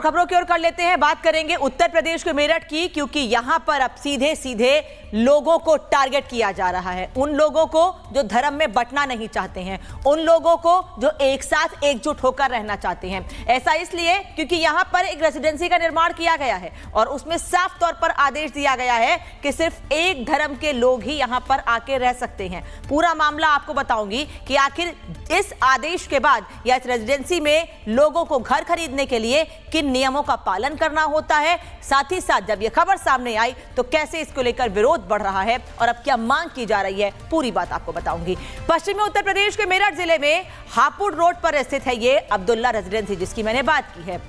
खबरों की ओर कर लेते हैं। बात करेंगे उत्तर प्रदेश के मेरठ की, क्योंकि यहां पर अब सीधे सीधे लोगों को टारगेट किया जा रहा है। उन लोगों को जो धर्म में बंटना नहीं चाहते हैं, उन लोगों को जो एक साथ एकजुट होकर रहना चाहते हैं। ऐसा इसलिए क्योंकि यहां पर एक रेजिडेंसी का निर्माण किया गया है और उसमें साफ तौर पर आदेश दिया गया है कि सिर्फ एक धर्म के लोग ही यहां पर आके रह सकते हैं। पूरा मामला आपको बताऊंगी कि आखिर इस आदेश के बाद या इस रेजिडेंसी में लोगों को घर खरीदने के लिए किन नियमों का पालन करना होता है, साथ ही साथ जब यह खबर सामने आई तो कैसे इसको लेकर विरोध बढ़ रहा है और अब क्या मांग की जा रही है, पूरी बात आपको बताऊंगी। पश्चिमी उत्तर प्रदेश के मेरठ जिले में हापुड़ रोड पर स्थित है ये अब्दुल्ला रेजिडेंसी, जिसकी मैंने बात की है,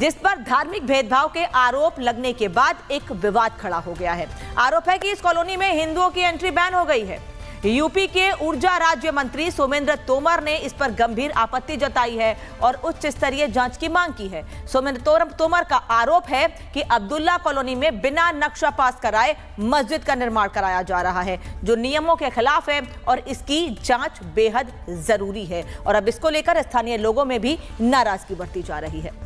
जिस पर धार्मिक भेदभाव के आरोप लगने के बाद एक विवाद खड़ा हो गया है। आरोप है कि इस कॉलोनी में हिंदुओं की एंट्री बैन हो गई है। यूपी के ऊर्जा राज्य मंत्री सोमेंद्र तोमर ने इस पर गंभीर आपत्ति जताई है और उच्च स्तरीय जांच की मांग की है। सोमेंद्र तोमर का आरोप है कि अब्दुल्ला कॉलोनी में बिना नक्शा पास कराए मस्जिद का निर्माण कराया जा रहा है, जो नियमों के खिलाफ है और इसकी जांच बेहद जरूरी है। और अब इसको लेकर स्थानीय लोगों में भी नाराजगी बढ़ती जा रही है।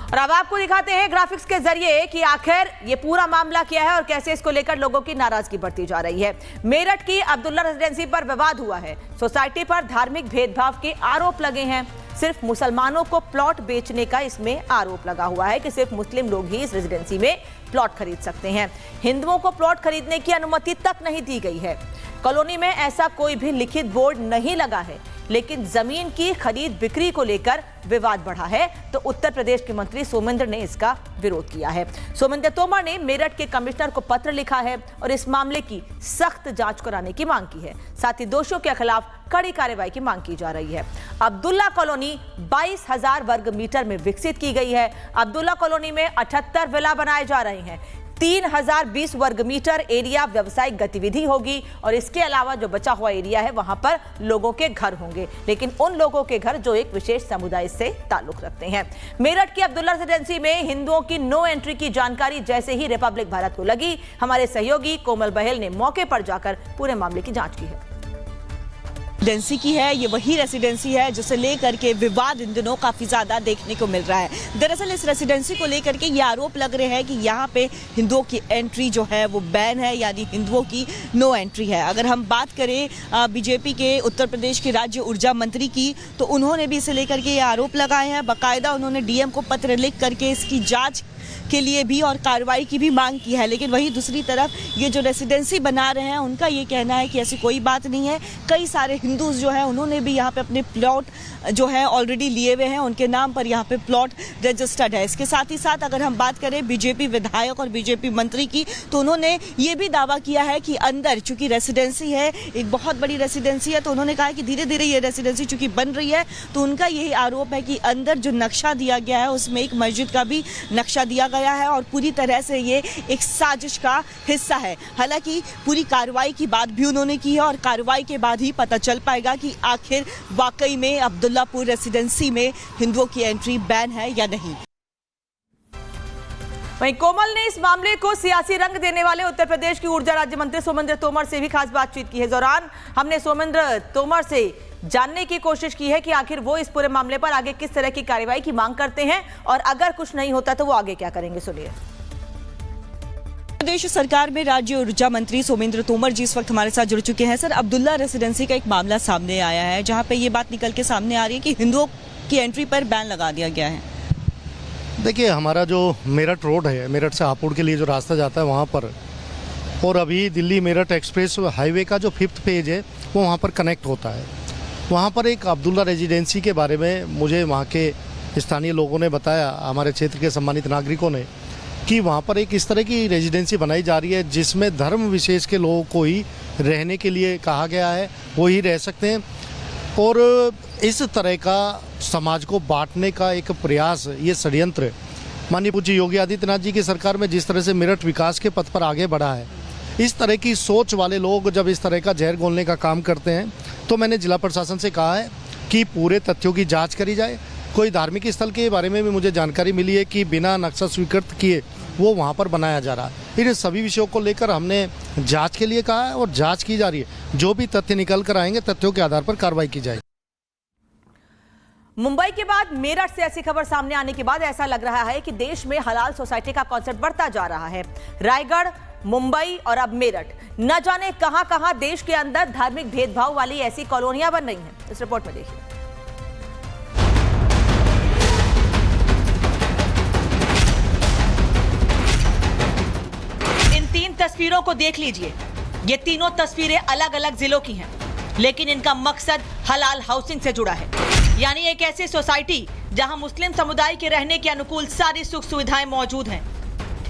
और अब आपको दिखाते हैं ग्राफिक्स के जरिए कि आखिर ये पूरा मामला क्या है और कैसे इसको लेकर लोगों की नाराजगी बढ़ती जा रही है। मेरठ की अब्दुल्ला रेजिडेंसी पर विवाद हुआ है। सोसाइटी पर धार्मिक भेदभाव के आरोप लगे हैं। सिर्फ मुसलमानों को प्लॉट बेचने का इसमें आरोप लगा हुआ है कि सिर्फ मुस्लिम लोग ही इस रेजिडेंसी में प्लॉट खरीद सकते हैं। हिंदुओं को प्लॉट खरीदने की अनुमति तक नहीं दी गई है। कॉलोनी में ऐसा कोई भी लिखित बोर्ड नहीं लगा है, लेकिन जमीन की खरीद बिक्री को लेकर विवाद बढ़ा है तो उत्तर प्रदेश के मंत्री सोमेंद्र ने इसका विरोध किया है। सोमेंद्र तोमर ने मेरठ के कमिश्नर को पत्र लिखा है और इस मामले की सख्त जांच कराने की मांग की है। साथ ही दोषियों के खिलाफ कड़ी कार्रवाई की मांग की जा रही है। अब्दुल्ला कॉलोनी 22,000 वर्ग मीटर में विकसित की गई है। अब्दुल्ला कॉलोनी में 78 विला बनाए जा रहे हैं। 3020 वर्ग मीटर एरिया व्यावसायिक गतिविधि होगी और इसके अलावा जो बचा हुआ एरिया है वहां पर लोगों के घर होंगे, लेकिन उन लोगों के घर जो एक विशेष समुदाय से ताल्लुक रखते हैं। मेरठ की अब्दुल्ला रेजिडेंसी में हिंदुओं की नो एंट्री की जानकारी जैसे ही रिपब्लिक भारत को लगी, हमारे सहयोगी कोमल बहेल ने मौके पर जाकर पूरे मामले की जांच की है। रेजिडेंसी की है, ये वही रेजिडेंसी है जिसे लेकर के विवाद इन दिनों काफी ज्यादा देखने को मिल रहा है। दरअसल इस रेजिडेंसी को लेकर के ये आरोप लग रहे हैं कि यहाँ पे हिंदुओं की एंट्री जो है वो बैन है, यानी हिंदुओं की नो एंट्री है। अगर हम बात करें बीजेपी के उत्तर प्रदेश के राज्य ऊर्जा मंत्री की, तो उन्होंने भी इसे लेकर के ये आरोप लगाए हैं। बाकायदा उन्होंने डीएम को पत्र लिख करके इसकी जाँच के लिए भी और कार्रवाई की भी मांग की है। लेकिन वहीं दूसरी तरफ ये जो रेजिडेंसी बना रहे हैं उनका ये कहना है कि ऐसी कोई बात नहीं है। कई सारे हिंदूज जो हैं उन्होंने भी यहाँ पे अपने प्लॉट जो है ऑलरेडी लिए हुए हैं, उनके नाम पर यहाँ पे प्लॉट रजिस्टर्ड है। इसके साथ ही साथ अगर हम बात करें बीजेपी विधायक और बीजेपी मंत्री की, तो उन्होंने ये भी दावा किया है कि अंदर चूंकि रेजिडेंसी है, एक बहुत बड़ी रेजिडेंसी है, तो उन्होंने कहा कि धीरे धीरे ये रेजिडेंसी चूंकि बन रही है, तो उनका यही आरोप है कि अंदर जो नक्शा दिया गया है उसमें एक मस्जिद का भी नक्शा दिया गया है और पूरी तरह से ये एक साजिश का हिस्सा है। हालांकि पूरी कार्रवाई की बात भी उन्होंने की है और कार्रवाई के बाद ही पता चल पाएगा कि आखिर वाकई में अब्दुल्लापुर रेजिडेंसी में हिंदुओं की एंट्री बैन है या नहीं। वहीं कोमल ने इस मामले को सियासी रंग देने वाले उत्तर प्रदेश की ऊर्जा राज्य मंत्री सोमेंद्र तोमर से भी खास बातचीत की है। दौरान हमने सोमेंद्र तोमर से जानने की कोशिश की है कि आखिर वो इस पूरे मामले पर आगे किस तरह की कार्रवाई की मांग करते हैं और अगर कुछ नहीं होता तो वो आगे क्या करेंगे, सुनिए। प्रदेश सरकार में राज्य ऊर्जा मंत्री सोमेंद्र तोमर जी इस वक्त हमारे साथ जुड़ चुके हैं। सर, अब्दुल्ला रेजिडेंसी का एक मामला सामने आया है जहां पे ये बात निकल के सामने आ रही है कि हिंदुओं की एंट्री पर बैन लगा दिया गया है। देखिए, हमारा जो मेरठ रोड है, मेरठ से हापुड़ के लिए जो रास्ता जाता है वहाँ पर, और अभी दिल्ली मेरठ एक्सप्रेस हाईवे का जो 5th पेज है वो वहाँ पर कनेक्ट होता है। वहाँ पर एक अब्दुल्ला रेजिडेंसी के बारे में मुझे वहाँ के स्थानीय लोगों ने बताया, हमारे क्षेत्र के सम्मानित नागरिकों ने, कि वहाँ पर एक इस तरह की रेजिडेंसी बनाई जा रही है जिसमें धर्म विशेष के लोगों को ही रहने के लिए कहा गया है, वो ही रह सकते हैं। और इस तरह का समाज को बांटने का एक प्रयास, ये षड्यंत्र माननीय पूज्य योगी आदित्यनाथ जी की सरकार में जिस तरह से मेरठ विकास के पथ पर आगे बढ़ा है, इस तरह की सोच वाले लोग जब इस तरह का जहर घोलने का काम करते हैं, तो मैंने जिला प्रशासन से कहा है कि पूरे तथ्यों की जांच करी जाए। कोई धार्मिक स्थल के बारे में भी मुझे जानकारी मिली है कि बिना नक्शा स्वीकृत किए वो वहाँ पर बनाया जा रहा है। इन सभी विषयों को लेकर हमने जांच के लिए कहा है और जांच की जा रही है। जो भी तथ्य निकल कर आएंगे, तथ्यों के आधार पर कार्रवाई की जाएगी। मुंबई के बाद मेरठ से ऐसी खबर सामने आने के बाद ऐसा लग रहा है कि देश में हलाल सोसाइटी का कॉन्सेप्ट बढ़ता जा रहा है। रायगढ़, मुंबई और अब मेरठ, न जाने कहां कहां देश के अंदर धार्मिक भेदभाव वाली ऐसी कॉलोनियां बन रही हैं। इस रिपोर्ट में देखिए। इन तीन तस्वीरों को देख लीजिए। ये तीनों तस्वीरें अलग अलग जिलों की हैं, लेकिन इनका मकसद हलाल हाउसिंग से जुड़ा है, यानी एक ऐसी सोसाइटी जहां मुस्लिम समुदाय के रहने के अनुकूल सारी सुख सुविधाएं मौजूद हैं।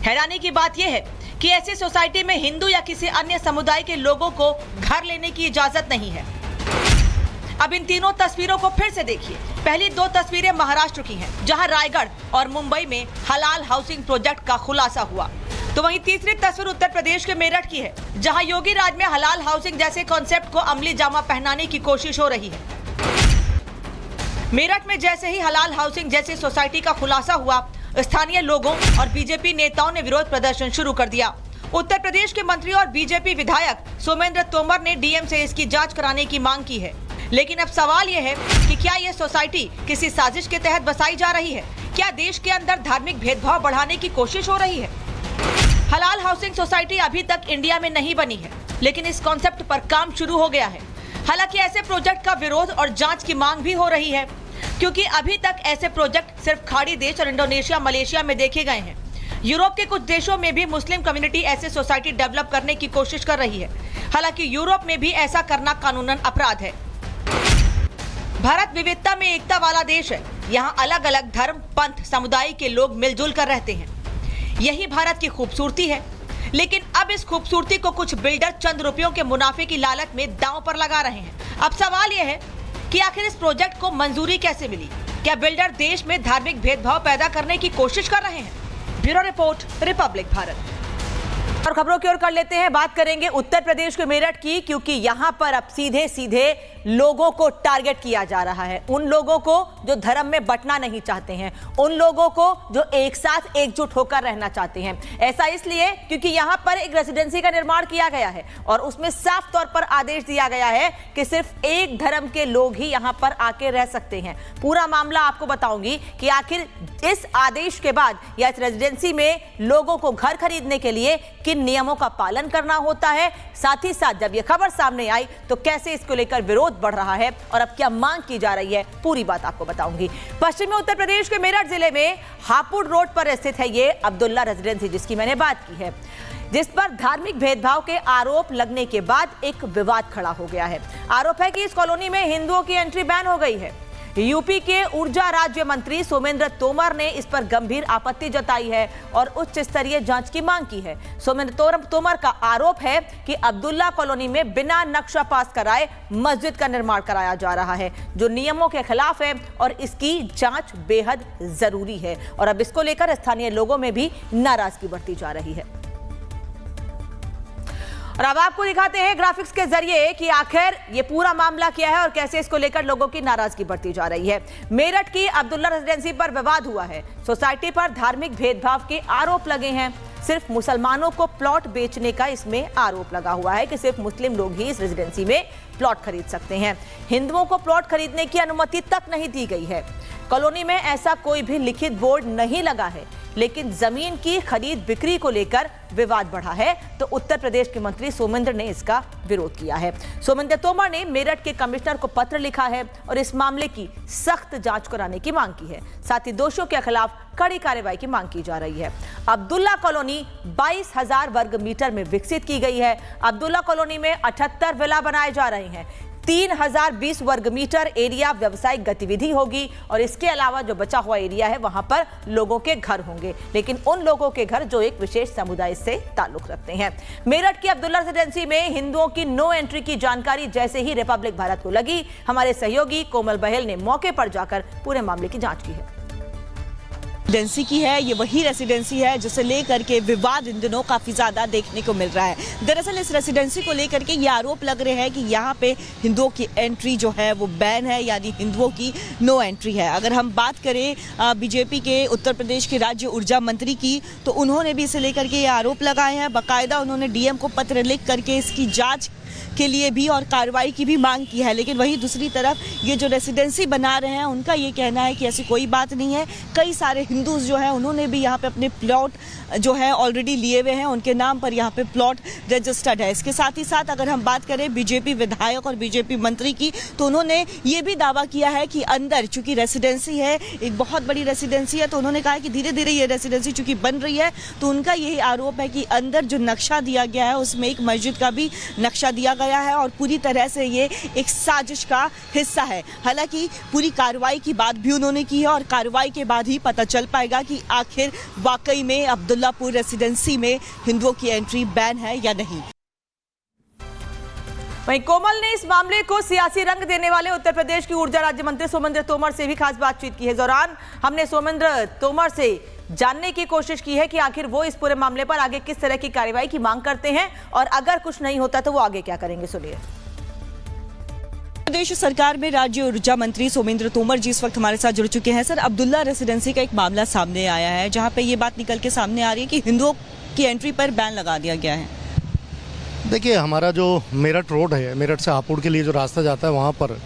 हैरानी की बात यह है कि ऐसी सोसाइटी में हिंदू या किसी अन्य समुदाय के लोगों को घर लेने की इजाजत नहीं है। अब इन तीनों तस्वीरों को फिर से देखिए। पहली दो तस्वीरें महाराष्ट्र की हैं, जहां रायगढ़ और मुंबई में हलाल हाउसिंग प्रोजेक्ट का खुलासा हुआ, तो वहीं तीसरी तस्वीर उत्तर प्रदेश के मेरठ की है, जहां योगी राज में हलाल हाउसिंग जैसे कॉन्सेप्ट को अमली जामा पहनाने की कोशिश हो रही है। मेरठ में जैसे ही हलाल हाउसिंग जैसी सोसाइटी का खुलासा हुआ, स्थानीय लोगों और बीजेपी नेताओं ने विरोध प्रदर्शन शुरू कर दिया। उत्तर प्रदेश के मंत्री और बीजेपी विधायक सोमेंद्र तोमर ने डीएम से इसकी जांच कराने की मांग की है। लेकिन अब सवाल यह है कि क्या यह सोसाइटी किसी साजिश के तहत बसाई जा रही है? क्या देश के अंदर धार्मिक भेदभाव बढ़ाने की कोशिश हो रही है? हलाल हाउसिंग सोसाइटी अभी तक इंडिया में नहीं बनी है, लेकिन इस कॉन्सेप्ट पर काम शुरू हो गया है। हालांकि ऐसे प्रोजेक्ट का विरोध और जांच की मांग भी हो रही है, क्योंकि अभी तक ऐसे प्रोजेक्ट सिर्फ खाड़ी देश और इंडोनेशिया, मलेशिया में देखे गए हैं। यूरोप के कुछ देशों में भी मुस्लिम कम्युनिटी ऐसे सोसाइटी डेवलप करने की कोशिश कर रही है। हालांकि यूरोप में भी ऐसा करना कानूनन अपराध है। भारत विविधता में एकता वाला देश है। यहाँ अलग अलग धर्म, पंथ, समुदाय के लोग मिलजुल कर रहते हैं। यही भारत की खूबसूरती है। लेकिन अब इस खूबसूरती को कुछ बिल्डर चंद रुपयों के मुनाफे की लालच में दांव पर लगा रहे हैं। अब सवाल यह है कि आखिर इस प्रोजेक्ट को मंजूरी कैसे मिली? क्या बिल्डर देश में धार्मिक भेदभाव पैदा करने की कोशिश कर रहे हैं? Bureau report, Republic Bharat. और खबरों की ओर कर लेते हैं, बात करेंगे उत्तर प्रदेश के मेरठ की, क्योंकि यहां पर अब सीधे सीधे लोगों को टारगेट किया जा रहा है। उन लोगों को जो धर्म में बंटना नहीं चाहते हैं, उन लोगों को जो एक साथ एकजुट होकर रहना चाहते हैं। ऐसा इसलिए क्योंकि यहां पर एक रेजिडेंसी का निर्माण किया गया है और उसमें साफ तौर पर आदेश दिया गया है कि सिर्फ एक धर्म के लोग ही यहां पर आके रह सकते हैं। पूरा मामला आपको बताऊंगी कि आखिर इस आदेश के बाद या इस रेजिडेंसी में लोगों को घर खरीदने के लिए किन नियमों का पालन करना होता है, साथ ही साथ जब यह खबर सामने आई तो कैसे इसको लेकर विरोध बढ़ रहा है और अब क्या मांग की जा रही है, पूरी बात आपको बताऊंगी। पश्चिमी उत्तर प्रदेश के मेरठ जिले में हापुड़ रोड पर स्थित है ये अब्दुल्ला रेजिडेंसी, जिसकी मैंने बात की है, जिस पर धार्मिक भेदभाव के आरोप लगने के बाद एक विवाद खड़ा हो गया है। आरोप है कि इस कॉलोनी में हिंदुओं की एंट्री बैन हो गई है। यूपी के ऊर्जा राज्य मंत्री सोमेंद्र तोमर ने इस पर गंभीर आपत्ति जताई है और उच्च स्तरीय जांच की मांग की है। सोमेंद्र तोमर का आरोप है कि अब्दुल्ला कॉलोनी में बिना नक्शा पास कराए मस्जिद का निर्माण कराया जा रहा है, जो नियमों के खिलाफ है और इसकी जांच बेहद जरूरी है। और अब इसको लेकर स्थानीय लोगों में भी नाराजगी बढ़ती जा रही है। और अब आपको दिखाते हैं ग्राफिक्स के जरिए कि आखिर ये पूरा मामला क्या है और कैसे इसको लेकर लोगों की नाराजगी बढ़ती जा रही है। मेरठ की अब्दुल्ला रेजिडेंसी पर विवाद हुआ है। सोसाइटी पर धार्मिक भेदभाव के आरोप लगे हैं। सिर्फ मुसलमानों को प्लॉट बेचने का इसमें आरोप लगा हुआ है कि सिर्फ मुस्लिम लोग ही इस रेजिडेंसी में प्लॉट खरीद सकते हैं। हिंदुओं को प्लॉट खरीदने की अनुमति तक नहीं दी गई है। कॉलोनी में ऐसा कोई भी लिखित बोर्ड नहीं लगा है, लेकिन जमीन की खरीद बिक्री को लेकर विवाद बढ़ा है, तो उत्तर प्रदेश के मंत्री सोमेंद्र ने इसका विरोध किया है। सोमेंद्र तोमर ने मेरठ के कमिश्नर को पत्र लिखा है और इस मामले की सख्त जांच कराने की मांग की है। साथ ही दोषियों के खिलाफ कड़ी कार्रवाई की मांग की जा रही है। अब्दुल्ला कॉलोनी 22,000 वर्ग मीटर में विकसित की गई है। अब्दुल्ला कॉलोनी में 78 विला बनाए जा रहे हैं। 3020 वर्ग मीटर एरिया व्यावसायिक गतिविधि होगी और इसके अलावा जो बचा हुआ एरिया है वहां पर लोगों के घर होंगे, लेकिन उन लोगों के घर जो एक विशेष समुदाय से ताल्लुक रखते हैं। मेरठ की अब्दुल्ला रेजिडेंसी में हिंदुओं की नो एंट्री की जानकारी जैसे ही रिपब्लिक भारत को लगी, हमारे सहयोगी कोमल बहेल ने मौके पर जाकर पूरे मामले की जांच की है। रेसिडेंसी की है, ये वही रेसिडेंसी है जिसे लेकर के विवाद इन दिनों काफी ज्यादा देखने को मिल रहा है। दरअसल इस रेसिडेंसी को लेकर के ये आरोप लग रहे हैं कि यहाँ पे हिंदुओं की एंट्री जो है वो बैन है, यानी हिंदुओं की नो एंट्री है। अगर हम बात करें बीजेपी के उत्तर प्रदेश के राज्य ऊर्जा मंत्री की, तो उन्होंने भी इसे लेकर के ये आरोप लगाए हैं। बाकायदा उन्होंने डीएम को पत्र लिख करके इसकी जाँच के लिए भी और कार्रवाई की भी मांग की है। लेकिन वहीं दूसरी तरफ ये जो रेसिडेंसी बना रहे हैं उनका ये कहना है कि ऐसी कोई बात नहीं है। कई सारे हिंदूज जो हैं उन्होंने भी यहाँ पे अपने प्लॉट जो है ऑलरेडी लिए हुए हैं, उनके नाम पर यहाँ पे प्लॉट रजिस्टर्ड है। इसके साथ ही साथ अगर हम बात करें बीजेपी विधायक और बीजेपी मंत्री की, तो उन्होंने ये भी दावा किया है कि अंदर चूंकि रेसिडेंसी है, एक बहुत बड़ी रेसिडेंसी है, तो उन्होंने कहा कि धीरे धीरे ये रेसिडेंसी चूंकि बन रही है, तो उनका यही आरोप है कि अंदर जो नक्शा दिया गया है उसमें एक मस्जिद का भी नक्शा दिया गया है और पूरी तरह से ये एक साजिश का हिस्सा है। हालांकि पूरी कार्रवाई की बात भी उन्होंने की है और कार्रवाई के बाद ही पता चल पाएगा कि आखिर वाकई में अब्दुल्लापुर रेसिडेंसी में हिंदुओं की एंट्री बैन है या नहीं। वहीं कोमल ने इस मामले को सियासी रंग देने वाले उत्तर प्रदेश की ऊर्जा राज्य मंत्री सोमेंद्र तोमर से भी खास बातचीत की है। इस दौरान हमने सोमेंद्र तोमर से जानने की कोशिश की है कि आखिर वो इस पूरे मामले पर आगे किस तरह की कार्रवाई की मांग करते हैं और अगर कुछ नहीं होता तो वो आगे क्या करेंगे। सुनिए। प्रदेश सरकार में राज्य ऊर्जा मंत्री सोमेंद्र तोमर जी इस वक्त हमारे साथ जुड़ चुके हैं। सर, अब्दुल्ला रेसिडेंसी का एक मामला सामने आया है जहां पे ये बात निकल के सामने आ रही है कि हिंदुओं की एंट्री पर बैन लगा दिया गया है। देखिए, हमारा जो मेरठ रोड है, मेरठ से हापुड़ के लिए जो रास्ता जाता है वहाँ पर,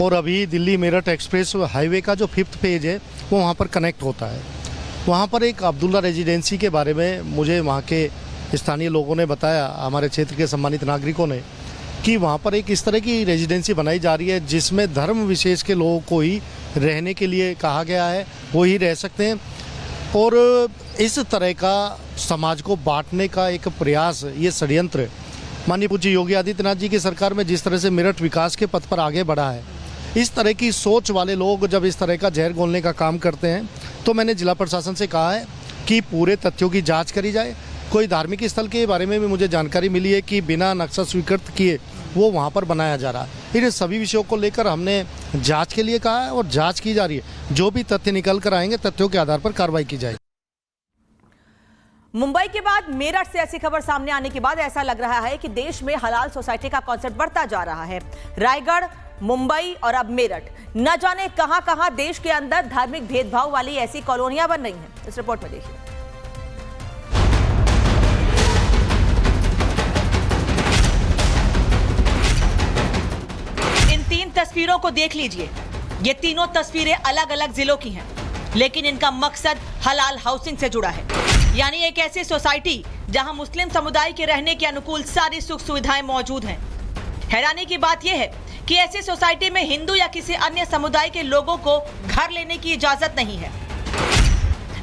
और अभी दिल्ली मेरठ एक्सप्रेस हाईवे का जो 5th पेज है वो वहाँ पर कनेक्ट होता है। वहाँ पर एक अब्दुल्ला रेजिडेंसी के बारे में मुझे वहाँ के स्थानीय लोगों ने बताया, हमारे क्षेत्र के सम्मानित नागरिकों ने, कि वहाँ पर एक इस तरह की रेजिडेंसी बनाई जा रही है जिसमें धर्म विशेष के लोगों को ही रहने के लिए कहा गया है, वो ही रह सकते हैं। और इस तरह का समाज को बांटने का एक प्रयास, ये षड्यंत्र माननीय पूज्य योगी आदित्यनाथ जी की सरकार में जिस तरह से मेरठ विकास के पथ पर आगे बढ़ा है, इस तरह की सोच वाले लोग जब इस तरह का जहर घोलने का काम करते हैं, तो मैंने जिला प्रशासन से कहा है कि पूरे तथ्यों की जांच करी जाए। कोई धार्मिक स्थल के बारे में भी मुझे जानकारी मिली है कि बिना नक्शा स्वीकृत किए वो वहाँ पर बनाया जा रहा है। इन सभी विषयों को लेकर हमने जांच के लिए कहा है और जांच की जा रही है। जो भी तथ्य निकल कर आएंगे, तथ्यों के आधार पर कार्रवाई की जाएगी। मुंबई के बाद मेरठ से ऐसी खबर सामने आने के बाद ऐसा लग रहा है कि देश में हलाल सोसाइटी का कॉन्सेप्ट बढ़ता जा रहा है। रायगढ़, मुंबई और अब मेरठ, न जाने कहां कहां देश के अंदर धार्मिक भेदभाव वाली ऐसी कॉलोनियां बन रही हैं। इस रिपोर्ट में देखिए। इन 3 तस्वीरों को देख लीजिए। ये तीनों तस्वीरें अलग अलग जिलों की हैं, लेकिन इनका मकसद हलाल हाउसिंग से जुड़ा है, यानी एक ऐसी सोसाइटी जहां मुस्लिम समुदाय के रहने के अनुकूल सारी सुख सुविधाएं मौजूद हैं। हैरानी की बात यह है कि ऐसी सोसाइटी में हिंदू या किसी अन्य समुदाय के लोगों को घर लेने की इजाजत नहीं है।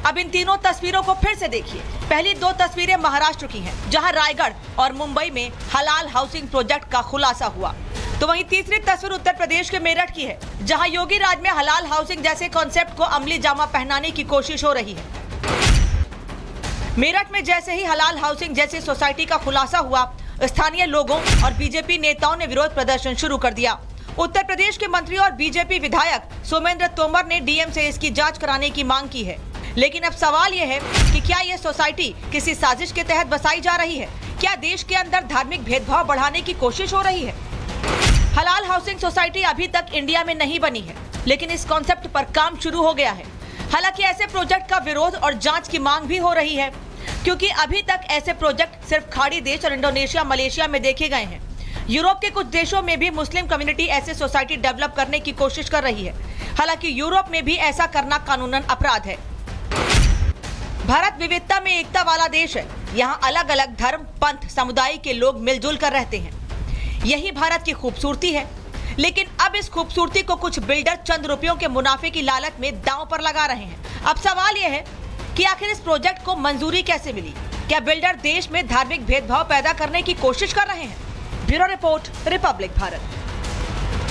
अब इन तीनों तस्वीरों को फिर से देखिए। पहली 2 तस्वीरें महाराष्ट्र की हैं, जहां रायगढ़ और मुंबई में हलाल हाउसिंग प्रोजेक्ट का खुलासा हुआ, तो वहीं तीसरी तस्वीर उत्तर प्रदेश के मेरठ की है, जहां योगी राज में हलाल हाउसिंग जैसे कॉन्सेप्ट को अमली जामा पहनाने की कोशिश हो रही है। मेरठ में जैसे ही हलाल हाउसिंग जैसी सोसाइटी का खुलासा हुआ, स्थानीय लोगों और बीजेपी नेताओं ने विरोध प्रदर्शन शुरू कर दिया। उत्तर प्रदेश के मंत्री और बीजेपी विधायक सोमेंद्र तोमर ने डीएम से इसकी जांच कराने की मांग की है। लेकिन अब सवाल यह है कि क्या यह सोसाइटी किसी साजिश के तहत बसाई जा रही है? क्या देश के अंदर धार्मिक भेदभाव बढ़ाने की कोशिश हो रही है? हलाल हाउसिंग सोसाइटी अभी तक इंडिया में नहीं बनी है, लेकिन इस कॉन्सेप्ट पर काम शुरू हो गया है। हालांकि ऐसे प्रोजेक्ट का विरोध और जांच की मांग भी हो रही है, क्योंकि अभी तक ऐसे प्रोजेक्ट सिर्फ खाड़ी देश और इंडोनेशिया, मलेशिया में देखे गए हैं। यूरोप के कुछ देशों में भी मुस्लिम कम्युनिटी ऐसे सोसाइटी डेवलप करने की कोशिश कर रही है। हालांकि यूरोप में भी ऐसा करना कानूनन अपराध है। भारत विविधता में एकता वाला देश है। यहाँ अलग अलग धर्म, पंथ, समुदाय के लोग मिलजुल कर रहते हैं। यही भारत की खूबसूरती है। लेकिन अब इस खूबसूरती को कुछ बिल्डर चंद रुपयों के मुनाफे की लालच में दांव पर लगा रहे हैं। अब सवाल यह है कि आखिर इस प्रोजेक्ट को मंजूरी कैसे मिली? क्या बिल्डर देश में धार्मिक भेदभाव पैदा करने की कोशिश कर रहे हैं? Bureau report, Republic Bharat.